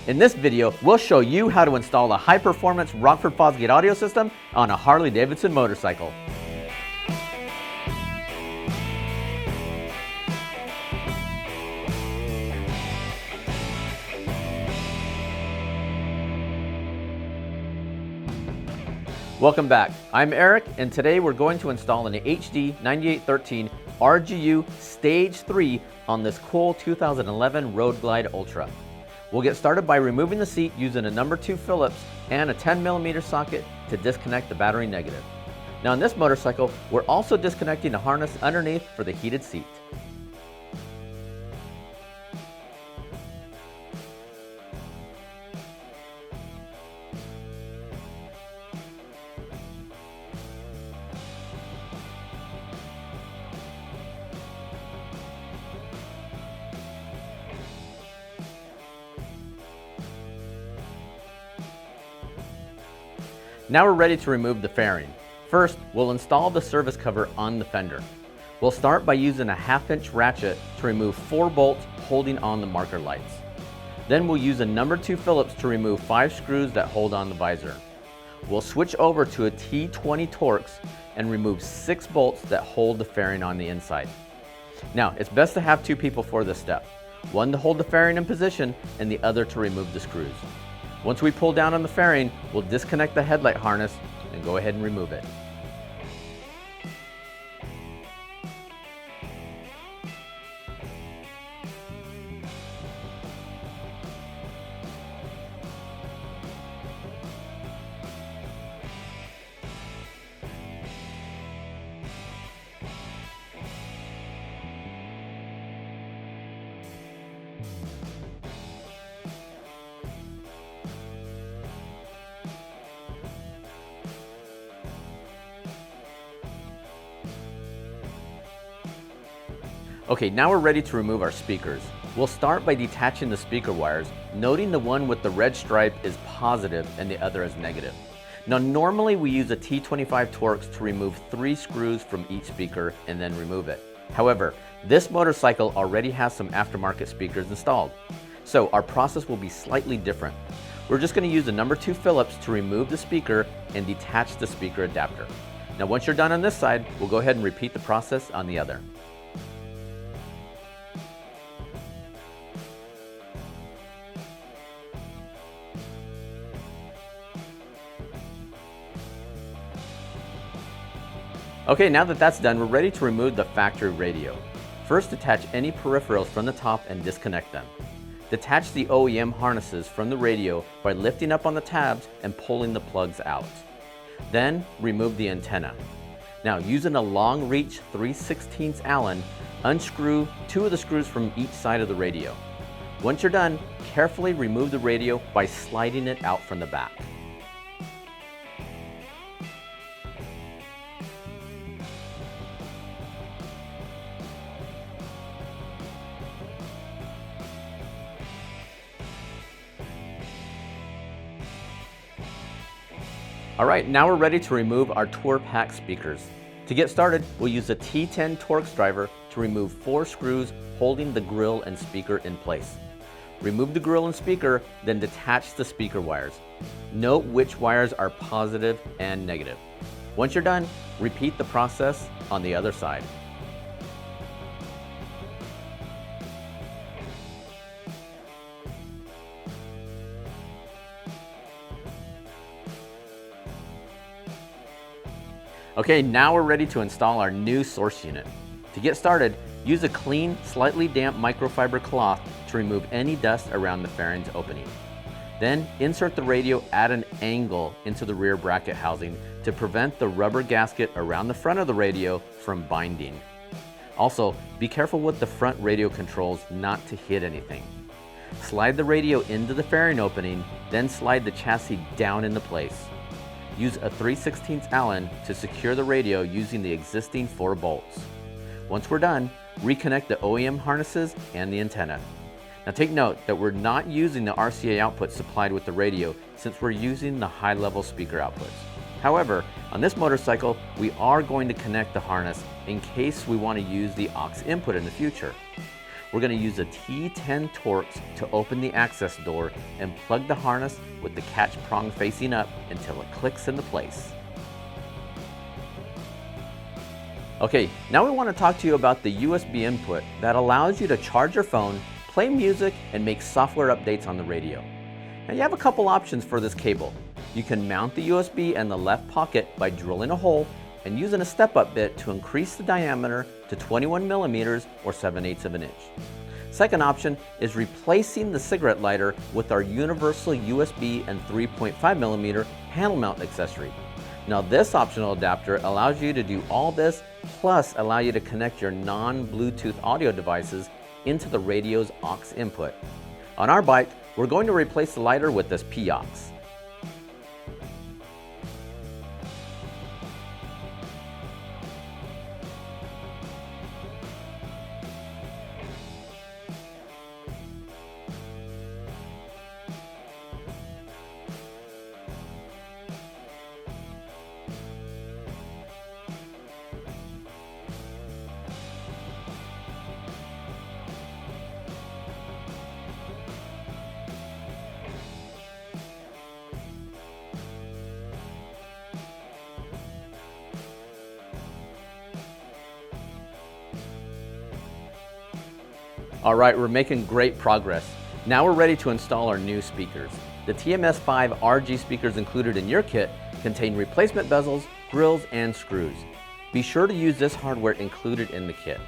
In this video, we'll show you how to install a high-performance Rockford Fosgate audio system on a Harley-Davidson motorcycle. Welcome back. I'm Eric, and today we're going to install an HD9813RGU-STAGE3 on this cool 2011 Road Glide Ultra. We'll get started by removing the seat using a number 2 Phillips and a 10mm socket to disconnect the battery negative. Now on this motorcycle, we're also disconnecting the harness underneath for the heated seat. Now we're ready to remove the fairing. First, we'll install the service cover on the fender. We'll start by using a 1/2" ratchet to remove 4 bolts holding on the marker lights. Then we'll use a number 2 Phillips to remove 5 screws that hold on the visor. We'll switch over to a T20 Torx and remove 6 bolts that hold the fairing on the inside. Now, it's best to have 2 people for this step. One to hold the fairing in position and the other to remove the screws. Once we pull down on the fairing, we'll disconnect the headlight harness and go ahead and remove it. Okay, now we're ready to remove our speakers. We'll start by detaching the speaker wires, noting the one with the red stripe is positive and the other is negative. Now normally we use a T25 Torx to remove 3 screws from each speaker and then remove it. However, this motorcycle already has some aftermarket speakers installed, so our process will be slightly different. We're just going to use a number 2 Phillips to remove the speaker and detach the speaker adapter. Now once you're done on this side, we'll go ahead and repeat the process on the other. Okay, now that that's done, we're ready to remove the factory radio. First, detach any peripherals from the top and disconnect them. Detach the OEM harnesses from the radio by lifting up on the tabs and pulling the plugs out. Then, remove the antenna. Now, using a long reach 3/16 Allen, unscrew 2 of the screws from each side of the radio. Once you're done, carefully remove the radio by sliding it out from the back. Alright, now we're ready to remove our Tour Pack speakers. To get started, we'll use a T10 Torx driver to remove 4 screws holding the grill and speaker in place. Remove the grill and speaker, then detach the speaker wires. Note which wires are positive and negative. Once you're done, repeat the process on the other side. Okay, now we're ready to install our new source unit. To get started, use a clean, slightly damp microfiber cloth to remove any dust around the fairing's opening. Then insert the radio at an angle into the rear bracket housing to prevent the rubber gasket around the front of the radio from binding. Also, be careful with the front radio controls not to hit anything. Slide the radio into the fairing opening, then slide the chassis down into place. Use a 3/16 Allen to secure the radio using the existing 4 bolts. Once we're done, reconnect the OEM harnesses and the antenna. Now take note that we're not using the RCA output supplied with the radio since we're using the high-level speaker outputs. However, on this motorcycle, we are going to connect the harness in case we want to use the AUX input in the future. we're going to use a T10 Torx to open the access door and plug the harness with the catch prong facing up until it clicks into place. Okay, now we want to talk to you about the USB input that allows you to charge your phone, play music, and make software updates on the radio. Now you have a couple options for this cable. You can mount the USB in the left pocket by drilling a hole and using a step-up bit to increase the diameter to 21 millimeters or 7/8 of an inch. Second option is replacing the cigarette lighter with our universal USB and 3.5 millimeter handle mount accessory. Now this optional adapter allows you to do all this, plus allow you to connect your non-Bluetooth audio devices into the radio's aux input. On our bike, we're going to replace the lighter with this PAUX. All right, we're making great progress. Now we're ready to install our new speakers. The TMS5 RG speakers included in your kit contain replacement bezels, grills, and screws. Be sure to use this hardware included in the kit.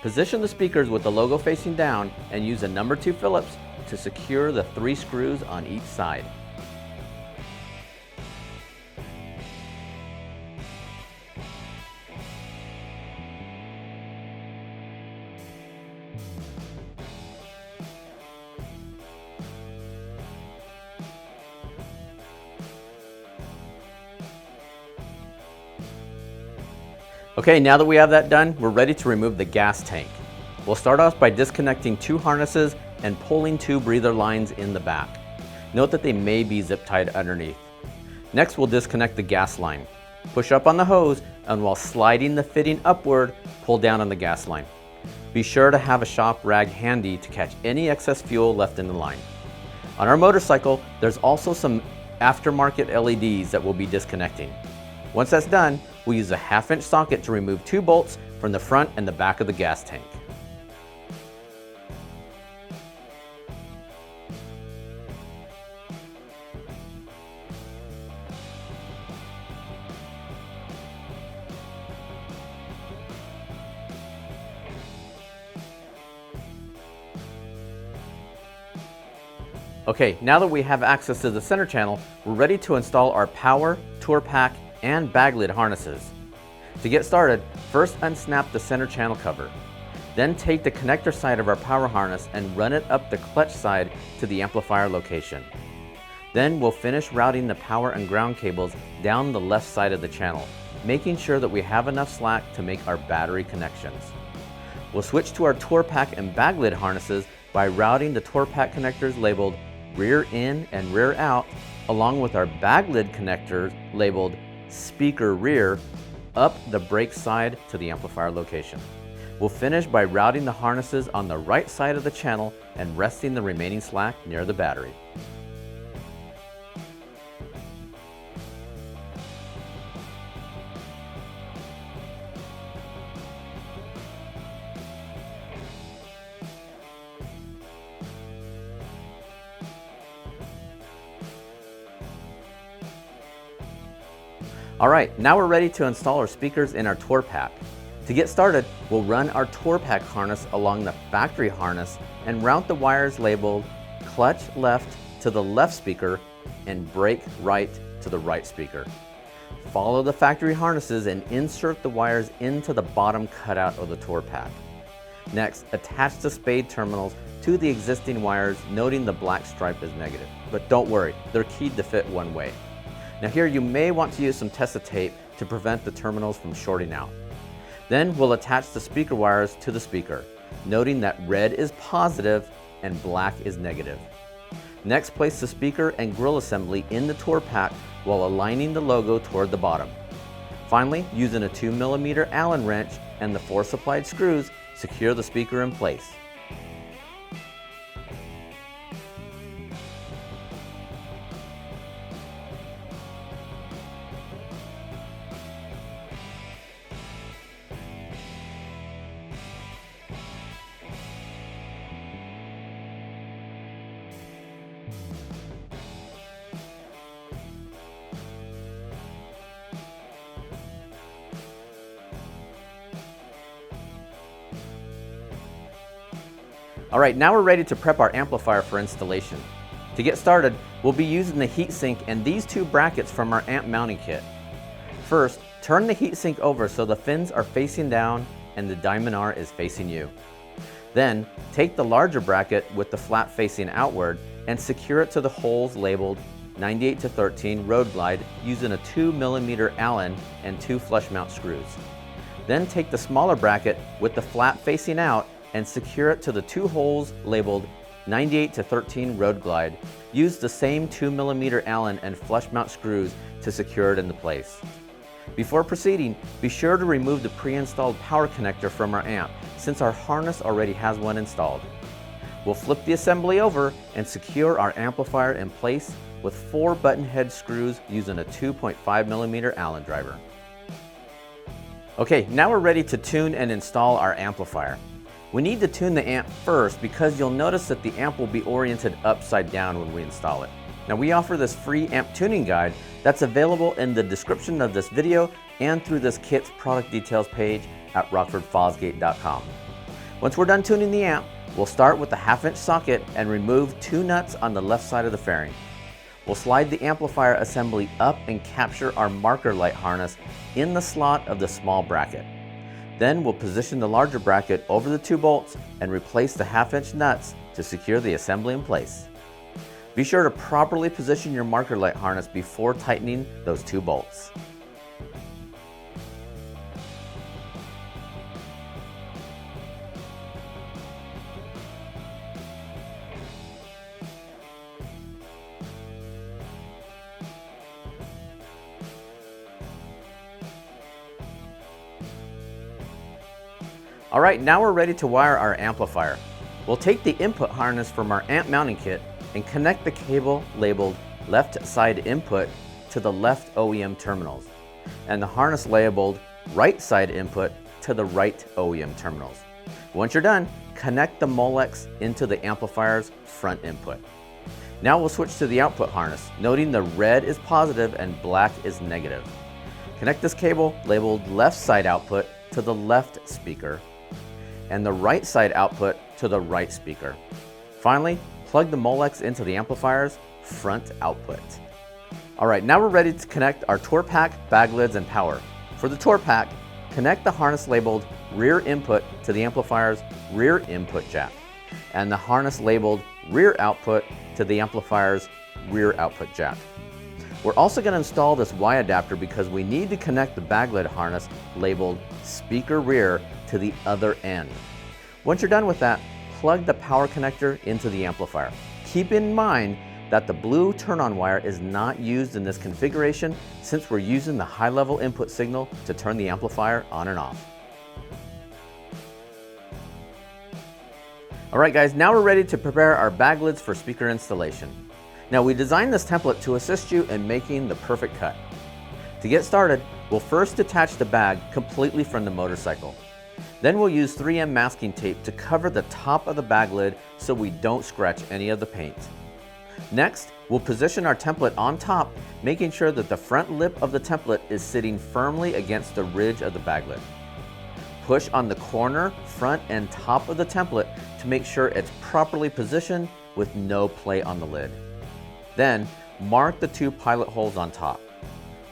Position the speakers with the logo facing down and use a number 2 Phillips to secure the 3 screws on each side. Okay, now that we have that done, we're ready to remove the gas tank. We'll start off by disconnecting 2 harnesses and pulling 2 breather lines in the back. Note that they may be zip tied underneath. Next, we'll disconnect the gas line. Push up on the hose, and while sliding the fitting upward, pull down on the gas line. Be sure to have a shop rag handy to catch any excess fuel left in the line. On our motorcycle, there's also some aftermarket LEDs that we'll be disconnecting. Once that's done, we'll use a 1/2-inch socket to remove 2 bolts from the front and the back of the gas tank. Okay, now that we have access to the center channel, we're ready to install our power, tour pack, and bag lid harnesses. To get started, first unsnap the center channel cover. Then take the connector side of our power harness and run it up the clutch side to the amplifier location. Then we'll finish routing the power and ground cables down the left side of the channel, making sure that we have enough slack to make our battery connections. We'll switch to our tour pack and bag lid harnesses by routing the tour pack connectors labeled rear in and rear out, along with our bag lid connectors labeled speaker rear, up the brake side to the amplifier location. We'll finish by routing the harnesses on the right side of the channel and resting the remaining slack near the battery. All right, now we're ready to install our speakers in our tour pack. To get started, we'll run our tour pack harness along the factory harness and route the wires labeled clutch left to the left speaker and brake right to the right speaker. Follow the factory harnesses and insert the wires into the bottom cutout of the tour pack. Next, attach the spade terminals to the existing wires, noting the black stripe is negative. But don't worry, they're keyed to fit one way. Now here you may want to use some Tesa tape to prevent the terminals from shorting out. Then we'll attach the speaker wires to the speaker, noting that red is positive and black is negative. Next, place the speaker and grill assembly in the tour pack while aligning the logo toward the bottom. Finally, using a 2mm Allen wrench and the 4 supplied screws, secure the speaker in place. All right, now we're ready to prep our amplifier for installation. To get started, we'll be using the heatsink and these two brackets from our amp mounting kit. First, turn the heatsink over so the fins are facing down and the diamond R is facing you. Then, take the larger bracket with the flap facing outward and secure it to the holes labeled 98-13 Road Glide using a 2mm Allen and 2 flush mount screws. Then take the smaller bracket with the flap facing out and secure it to the 2 holes labeled 98-13 Road Glide. Use the same 2mm Allen and flush mount screws to secure it into place. Before proceeding, be sure to remove the pre-installed power connector from our amp since our harness already has one installed. We'll flip the assembly over and secure our amplifier in place with 4 button head screws using a 2.5mm Allen driver. Okay, now we're ready to tune and install our amplifier. We need to tune the amp first because you'll notice that the amp will be oriented upside down when we install it. Now we offer this free amp tuning guide that's available in the description of this video and through this kit's product details page at rockfordfosgate.com. Once we're done tuning the amp, we'll start with the 1/2" socket and remove 2 nuts on the left side of the fairing. We'll slide the amplifier assembly up and capture our marker light harness in the slot of the small bracket. Then we'll position the larger bracket over the 2 bolts and replace the 1/2" nuts to secure the assembly in place. Be sure to properly position your marker light harness before tightening those 2 bolts. All right, now we're ready to wire our amplifier. We'll take the input harness from our amp mounting kit and connect the cable labeled left side input to the left OEM terminals, and the harness labeled right side input to the right OEM terminals. Once you're done, connect the Molex into the amplifier's front input. Now we'll switch to the output harness, noting the red is positive and black is negative. Connect this cable labeled left side output to the left speaker, and the right side output to the right speaker. Finally, plug the Molex into the amplifier's front output. All right, now we're ready to connect our tour pack, bag lids, and power. For the tour pack, connect the harness labeled rear input to the amplifier's rear input jack, and the harness labeled rear output to the amplifier's rear output jack. We're also going to install this Y adapter because we need to connect the bag lid harness labeled speaker rear to the other end. Once you're done with that, plug the power connector into the amplifier. Keep in mind that the blue turn-on wire is not used in this configuration since we're using the high-level input signal to turn the amplifier on and off. All right guys, now we're ready to prepare our bag lids for speaker installation. Now we designed this template to assist you in making the perfect cut. To get started, we'll first detach the bag completely from the motorcycle. Then we'll use 3M masking tape to cover the top of the bag lid so we don't scratch any of the paint. Next, we'll position our template on top, making sure that the front lip of the template is sitting firmly against the ridge of the bag lid. Push on the corner, front, and top of the template to make sure it's properly positioned with no play on the lid. Then, mark the 2 pilot holes on top.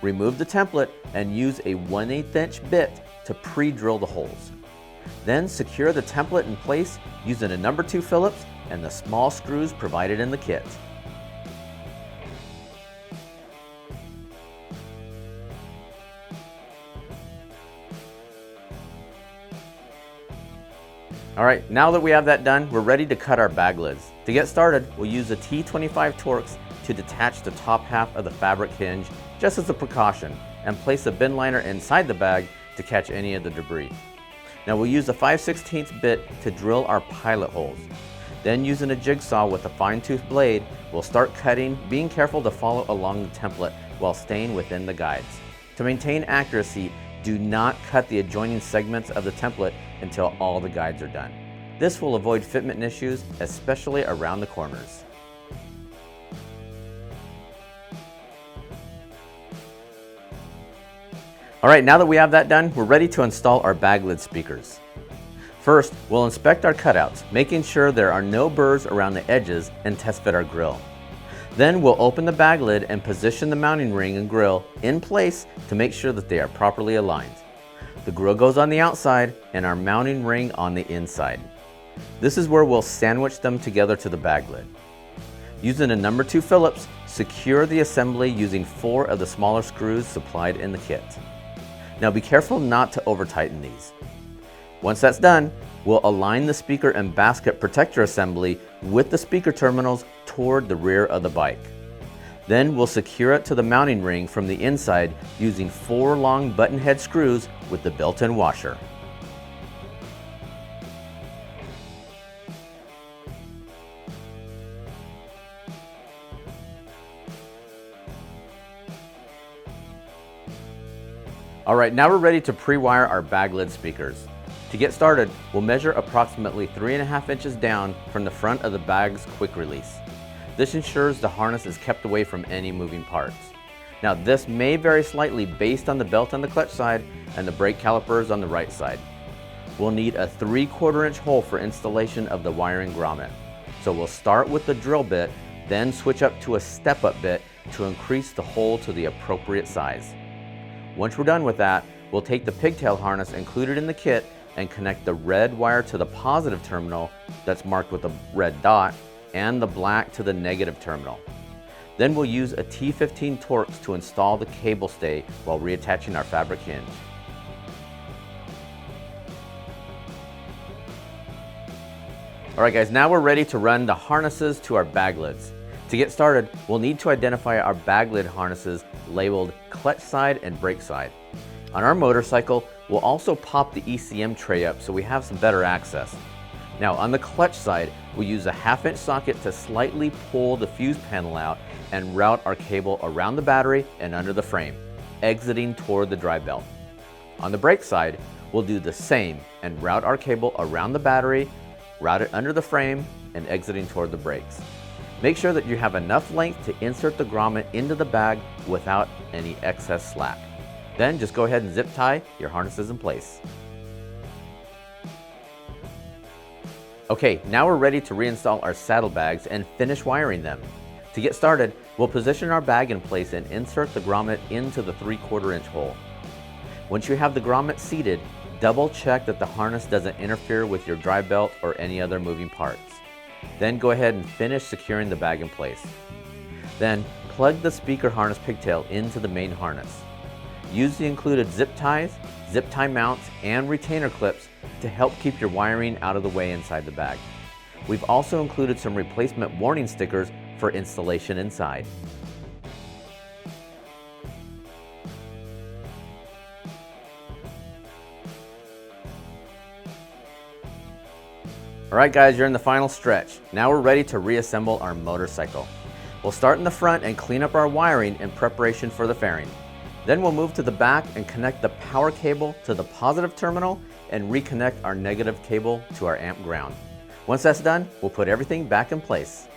Remove the template and use a 1/8" bit to pre-drill the holes. Then secure the template in place using a number 2 Phillips and the small screws provided in the kit. All right, now that we have that done, we're ready to cut our bag lids. To get started, we'll use a T25 Torx to detach the top half of the fabric hinge just as a precaution and place a bin liner inside the bag to catch any of the debris. Now we'll use a 5/16 bit to drill our pilot holes. Then using a jigsaw with a fine-tooth blade, we'll start cutting, being careful to follow along the template while staying within the guides. To maintain accuracy, do not cut the adjoining segments of the template until all the guides are done. This will avoid fitment issues, especially around the corners. All right, now that we have that done, we're ready to install our bag lid speakers. First, we'll inspect our cutouts, making sure there are no burrs around the edges, and test fit our grill. Then we'll open the bag lid and position the mounting ring and grill in place to make sure that they are properly aligned. The grill goes on the outside and our mounting ring on the inside. This is where we'll sandwich them together to the bag lid. Using a number 2 Phillips, secure the assembly using 4 of the smaller screws supplied in the kit. Now be careful not to over tighten these. Once that's done, we'll align the speaker and basket protector assembly with the speaker terminals toward the rear of the bike. Then we'll secure it to the mounting ring from the inside using 4 long button head screws with the built-in washer. Alright, now we're ready to pre-wire our bag lid speakers. To get started, we'll measure approximately 3.5 inches down from the front of the bag's quick release. This ensures the harness is kept away from any moving parts. Now this may vary slightly based on the belt on the clutch side and the brake calipers on the right side. We'll need a 3/4 inch hole for installation of the wiring grommet. So we'll start with the drill bit, then switch up to a step-up bit to increase the hole to the appropriate size. Once we're done with that, we'll take the pigtail harness included in the kit and connect the red wire to the positive terminal that's marked with a red dot and the black to the negative terminal. Then we'll use a T15 Torx to install the cable stay while reattaching our fabric hinge. Alright guys, now we're ready to run the harnesses to our bag lids. To get started, we'll need to identify our bag lid harnesses labeled clutch side and brake side. On our motorcycle, we'll also pop the ECM tray up so we have some better access. Now on the clutch side, we'll use a 1/2 inch socket to slightly pull the fuse panel out and route our cable around the battery and under the frame, exiting toward the drive belt. On the brake side, we'll do the same and route our cable around the battery, route it under the frame, and exiting toward the brakes. Make sure that you have enough length to insert the grommet into the bag without any excess slack. Then just go ahead and zip tie your harnesses in place. Okay, now we're ready to reinstall our saddlebags and finish wiring them. To get started, we'll position our bag in place and insert the grommet into the 3/4 inch hole. Once you have the grommet seated, double check that the harness doesn't interfere with your drive belt or any other moving parts. Then go ahead and finish securing the bag in place. Then plug the speaker harness pigtail into the main harness. Use the included zip ties, zip tie mounts, and retainer clips to help keep your wiring out of the way inside the bag. We've also included some replacement warning stickers for installation inside. Alright guys, you're in the final stretch. Now we're ready to reassemble our motorcycle. We'll start in the front and clean up our wiring in preparation for the fairing. Then we'll move to the back and connect the power cable to the positive terminal and reconnect our negative cable to our amp ground. Once that's done, we'll put everything back in place.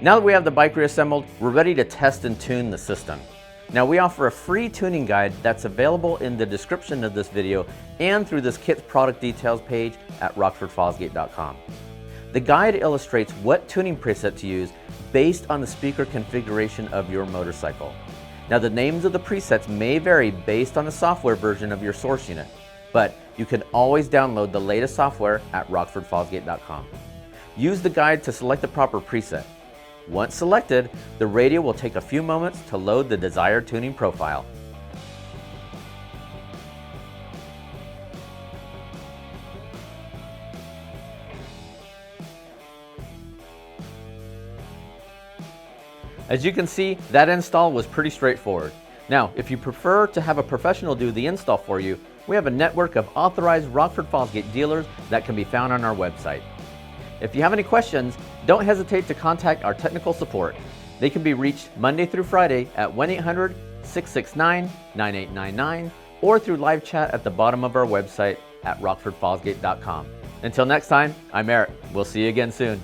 Now that we have the bike reassembled, we're ready to test and tune the system. Now we offer a free tuning guide that's available in the description of this video and through this kit's product details page at rockfordfosgate.com. The guide illustrates what tuning preset to use based on the speaker configuration of your motorcycle. Now, the names of the presets may vary based on the software version of your source unit, but you can always download the latest software at rockfordfosgate.com. Use the guide to select the proper preset. Once selected, the radio will take a few moments to load the desired tuning profile. As you can see, that install was pretty straightforward. Now, if you prefer to have a professional do the install for you, we have a network of authorized Rockford Fosgate dealers that can be found on our website. If you have any questions, don't hesitate to contact our technical support. They can be reached Monday through Friday at 1-800-669-9899 or through live chat at the bottom of our website at rockfordfosgate.com. Until next time, I'm Eric. We'll see you again soon.